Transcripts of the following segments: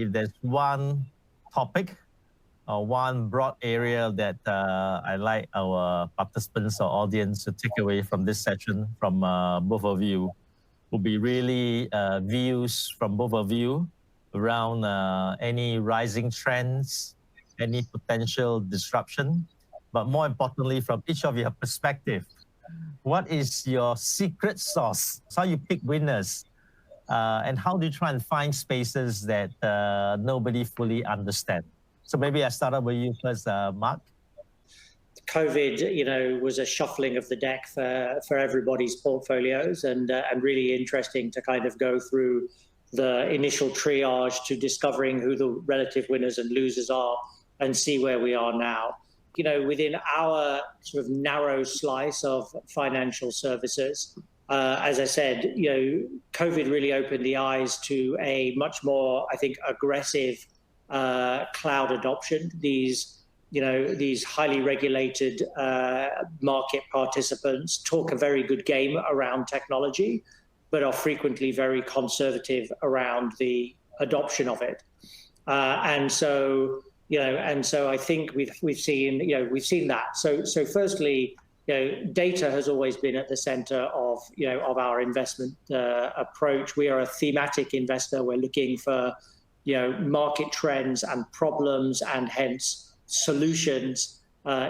if there's one topic or one broad area that I like our participants or audience to take away from this session from both of you, will be really views from both of you around any rising trends, any potential disruption, but more importantly, from each of your perspective, what is your secret sauce? How you pick winners, and how do you try and find spaces that nobody fully understands? So maybe I start up with you first, Mark. COVID, was a shuffling of the deck for everybody's portfolios, and really interesting to kind of go through the initial triage to discovering who the relative winners and losers are and see where we are now. Within our sort of narrow slice of financial services, as I said, COVID really opened the eyes to a much more, I think, aggressive cloud adoption. These highly regulated market participants talk a very good game around technology, but are frequently very conservative around the adoption of it. And so I think we've seen that. So firstly, data has always been at the center of our investment approach. We are a thematic investor. We're looking for market trends and problems, and hence solutions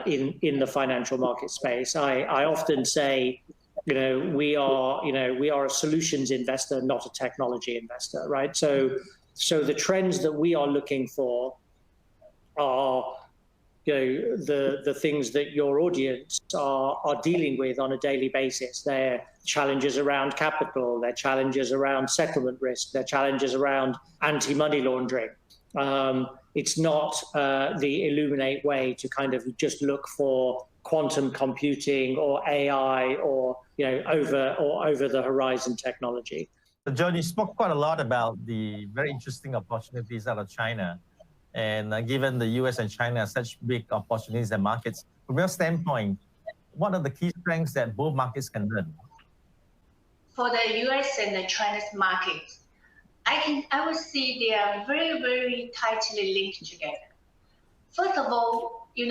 in the financial market space. I often say, we are a solutions investor, not a technology investor, right? So the trends that we are looking for are the things that your audience are dealing with on a daily basis. They're challenges around capital, they're challenges around settlement risk, they're challenges around anti-money laundering. It's not the Illuminate way to kind of just look for quantum computing or AI or over the horizon technology. So Joan, you spoke quite a lot about the very interesting opportunities out of China. And given the US and China are such big opportunities and markets, from your standpoint, what are the key strengths that both markets can learn? For the US and the China's market, I would say they are very, very tightly linked together. First of all, the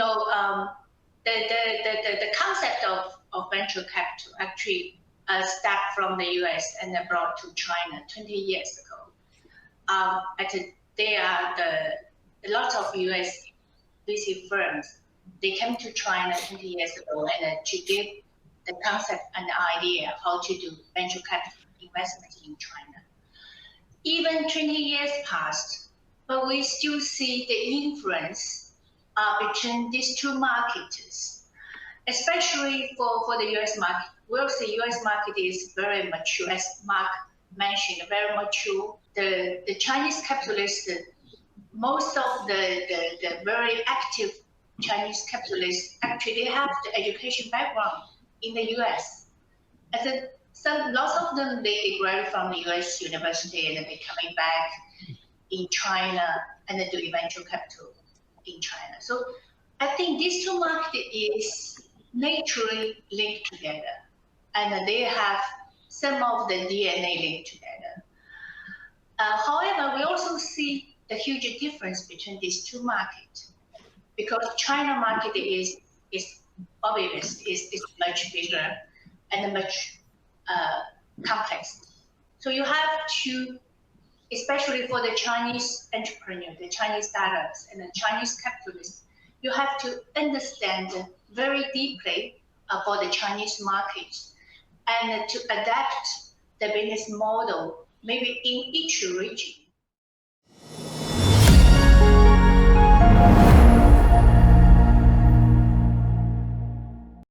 concept of venture capital actually started from the US and brought to China 20 years ago. They are a lot of US VC firms, they came to China 20 years ago and to give the concept and the idea how to do venture capital investment in China. Even 20 years passed, but we still see the influence between these two markets, especially for the US market. Well, the US market is very mature, as Mark mentioned, very mature. The Chinese capitalists, most of the very active Chinese capitalists, actually they have the education background in the US. Lots of them, they graduate from the US university and then they're coming back in China and then do venture capital in China. So I think these two markets is naturally linked together, and they have some of the DNA linked together. However, we also see the huge difference between these two markets, because China market is obvious, is much bigger and much complex. So you have to, especially for the Chinese entrepreneur, the Chinese startups and the Chinese capitalists, you have to understand very deeply for the Chinese market and to adapt the business model maybe in each region